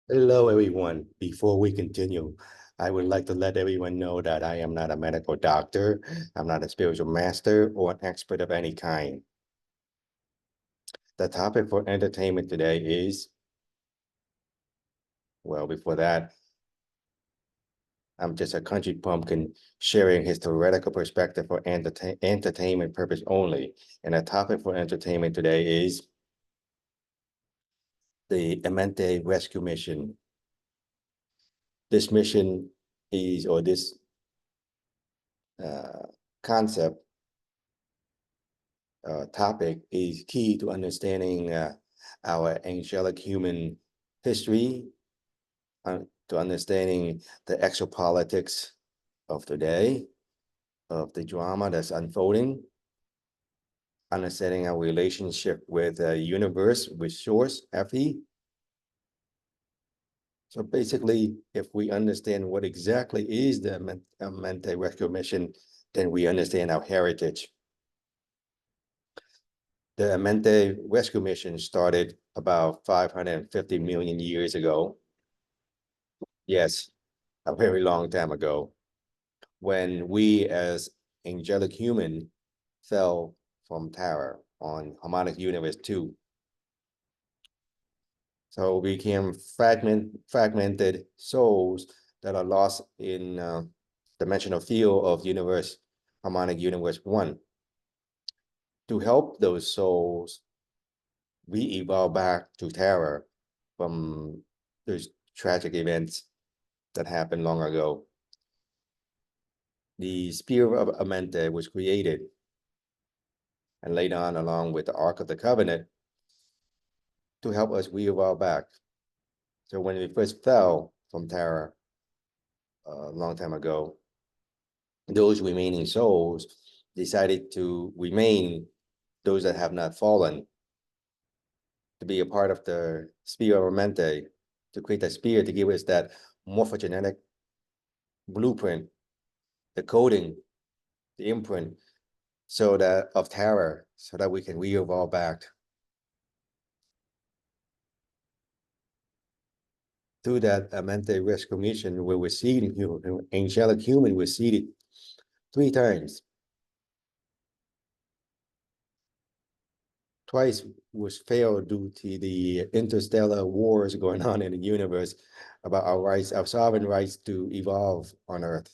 Hello, everyone. Before we continue, I would like to let everyone know that I am not a medical doctor. I'm not a spiritual master or an expert of any kind. The topic for entertainment today is, well, before that, I'm just a country pumpkin sharing his theoretical perspective for entertainment purpose only. And the topic for entertainment today is the Amenti rescue mission. This mission is, or this concept topic is key to understanding our angelic human history, to understanding the actual politics of today, of the drama that's unfolding, understanding our relationship with the universe, with source, FE. So basically, if we understand what exactly is the Mente Rescue Mission, then we understand our heritage. The Amenti rescue mission started about 550 million years ago. Yes, a very long time ago, when we as angelic human fell from Terra on harmonic universe 2. So we became fragmented souls that are lost in dimensional field of universe, harmonic universe 1. To help those souls, we evolved back to Terra from those tragic events that happened long ago. The Spear of Amenti was created and laid on along with the Ark of the Covenant to help us re-evolve back. So when we first fell from Terra a long time ago, those remaining souls decided to remain, those that have not fallen, to be a part of the Spear of Amenti, to create that spear to give us that morphogenetic blueprint, the coding, the imprint, so that of terror, so that we can re-evolve back. Through that Amenti rescue mission, where we're seeding human, angelic human was seeded 3 times. Twice was failed due to the interstellar wars going on in the universe about our rights, our sovereign rights to evolve on Earth.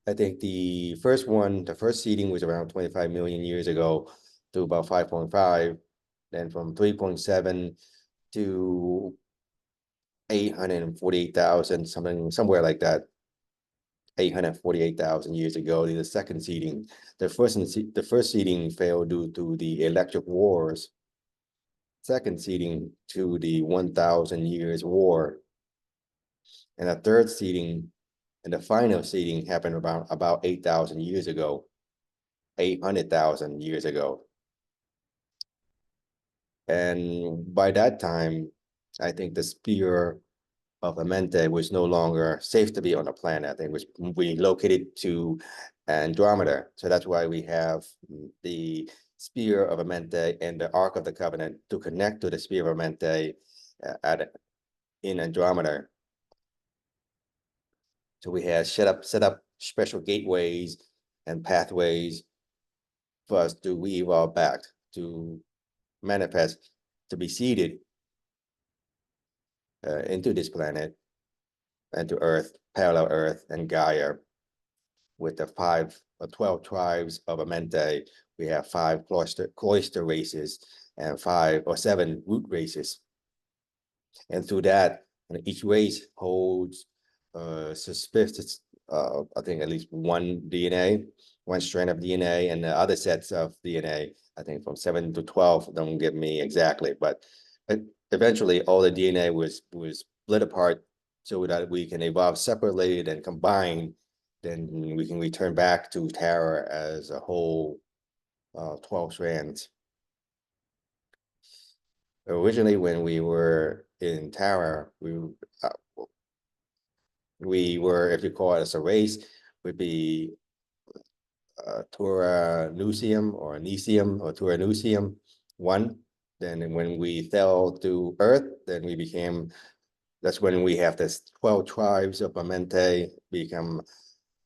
I think the first seeding was around 25 million years ago to about 5.5, then from 3.7 to 848,000, somewhere like that. 848,000 years ago, the second seeding. The first seeding failed due to the electric wars. Second seeding to the 1,000 years war. And the third seeding and the final seeding happened about 8,000 years ago, 800,000 years ago. And by that time, I think the spear of Amenti was no longer safe to be on the planet. It was relocated to Andromeda. So that's why we have the spear of Amenti and the Ark of the Covenant to connect to the spear of Amenti in Andromeda. So we had set up special gateways and pathways for us to re-evolve back, to manifest, to be seeded into this planet and to Earth, parallel Earth and Gaia. With the 5 or 12 tribes of Amenti, we have 5 cloister races and 5 or 7 root races. And through that, each race holds suspicious, I think at least one DNA, one strand of DNA, and the other sets of DNA, I think from 7 to 12, don't get me exactly, but eventually all the DNA was split apart so that we can evolve separately and combine, then we can return back to Terra as a whole 12 strands. Originally, when we were in Terra, we were, if you call it as a race, would be Tura Nusium or Nisium or Tura Nusium 1. Then when we fell to earth, then we became, that's when we have this 12 tribes of Amenti become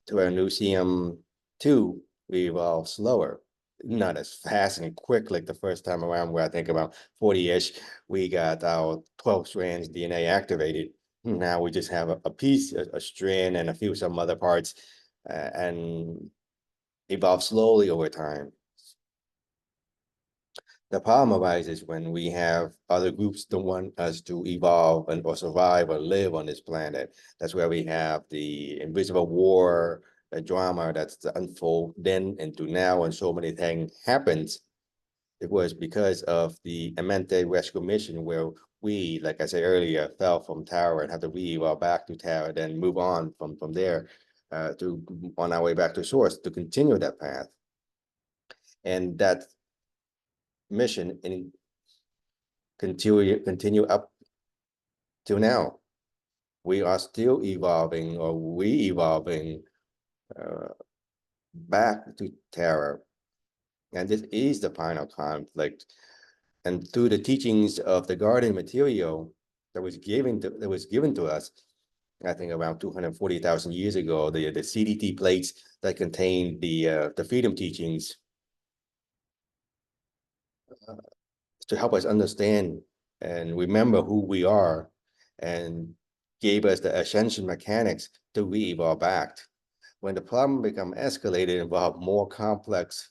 to our Nucium 2, we evolve slower, not as fast and quick like the first time around, where I think about 40-ish, we got our 12 strands DNA activated. Now we just have a piece, a strand, and a few some other parts, and evolve slowly over time. The problem arises when we have other groups that want us to evolve and or survive or live on this planet. That's where we have the invisible war, the drama that's unfold then into now, and so many things happens. It was because of the Amenti rescue mission, where we, like I said earlier, fell from tower and had to re-evolve back to tower, then move on from there to on our way back to source to continue that path. And that mission in continue up till now. We are still evolving or re-evolving back to terror. And this is the final conflict. And through the teachings of the garden material that was given to us, I think around 240,000 years ago, the CDT plates that contained the freedom teachings to help us understand and remember who we are, and gave us the ascension mechanics to re-evolve back. When the problem become escalated, involve more complex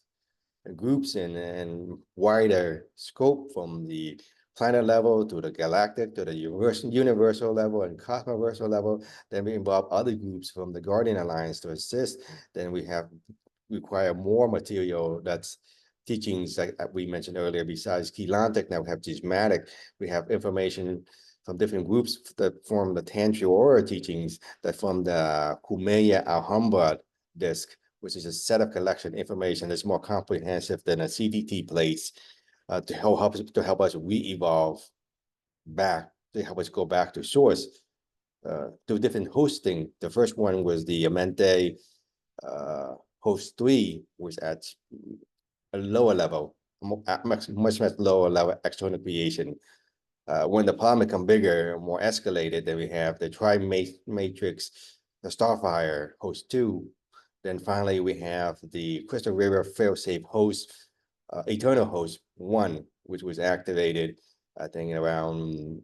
groups and wider scope, from the planet level to the galactic to the universal level and cosmoversal level, then we involve other groups from the Guardian Alliance to assist. Then we require more material that's teachings like we mentioned earlier. Besides Kelantic, now we have Gismatic, we have information from different groups that form the Tantra Aura teachings, that form the Kumeya Alhambra disc, which is a set of collection information that's more comprehensive than a CDT plates, to help us re-evolve back, to help us go back to source, to different hosting. The first one was the Amenti host 3, was at a lower level, much lower level external creation. When the problem become bigger, more escalated, then we have the tri-matrix, the Starfire host 2. Then finally we have the Crystal River failsafe host, Eternal host 1, which was activated, I think around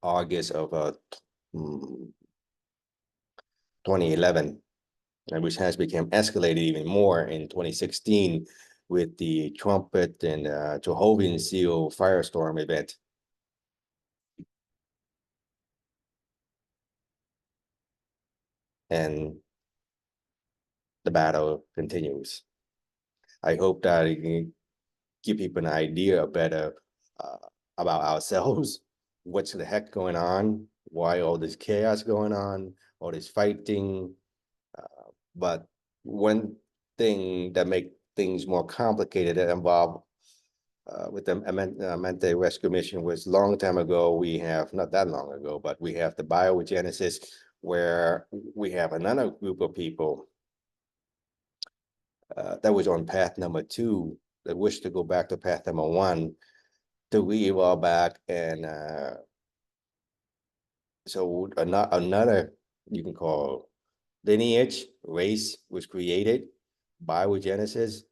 August of 2011, and which has become escalated even more in 2016 with the Trumpet and Jehovah's Seal Firestorm event. And the battle continues. I hope that it can give people an idea better about ourselves, what's the heck going on, why all this chaos going on, all this fighting. But one thing that make things more complicated that involve with the Amenti rescue mission was long time ago. We have, not that long ago, but we have the biogenesis, where we have another group of people that was on path number 2 that wish to go back to path number 1 to re-evolve back. And so another, you can call lineage, race was created, biogenesis,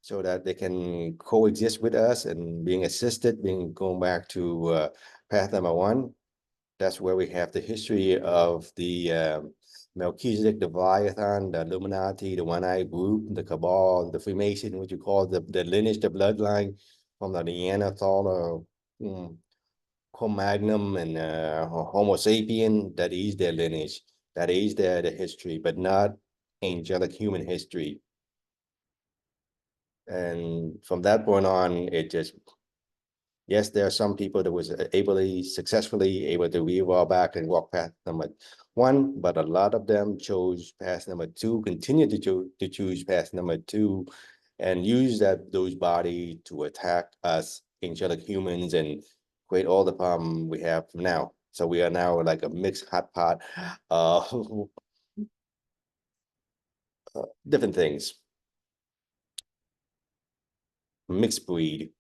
so that they can coexist with us and being assisted, going back to path number 1. That's where we have the history of the Melchizedek, the Leviathan, the Illuminati, the One-Eye Group, the Cabal, the Freemason, what you call the lineage, the bloodline from the Neanderthal, Cro-Magnon, and Homo sapien. That is their lineage. That is the history, but not angelic human history. And from that point on, it just, yes, there are some people that was successfully able to re-evolve back and walk path number 1, but a lot of them chose path number 2, continue to choose path number 2, and use those bodies to attack us angelic humans and create all the problem we have now. So we are now like a mixed hot pot of different things, mixed breed.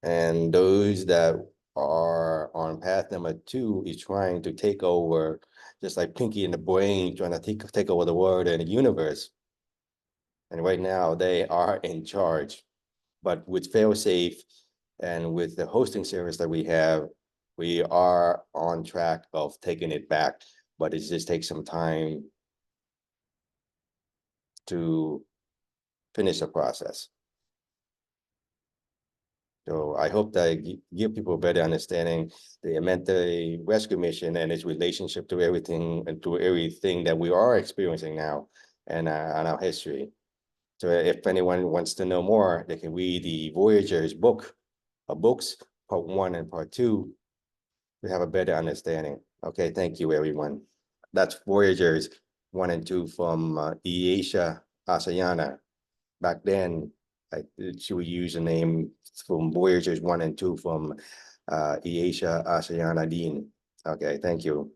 And those that are on path number 2 is trying to take over, just like Pinky in the Brain, trying to take over the world and the universe. And right now they are in charge. But with failsafe and with the hosting service that we have, we are on track of taking it back, but it just takes some time to finish the process. So I hope that I give people a better understanding the Amenti Rescue Mission and its relationship to everything and to everything that we are experiencing now and our history. So if anyone wants to know more, they can read the Voyagers books, part 1 and part 2, to have a better understanding. Okay, thank you, everyone. That's Voyagers 1 and 2 from Asia Asayana. Back then, she would use the name from Voyagers 1 and 2 from Asia Asayana Dean. Okay, thank you.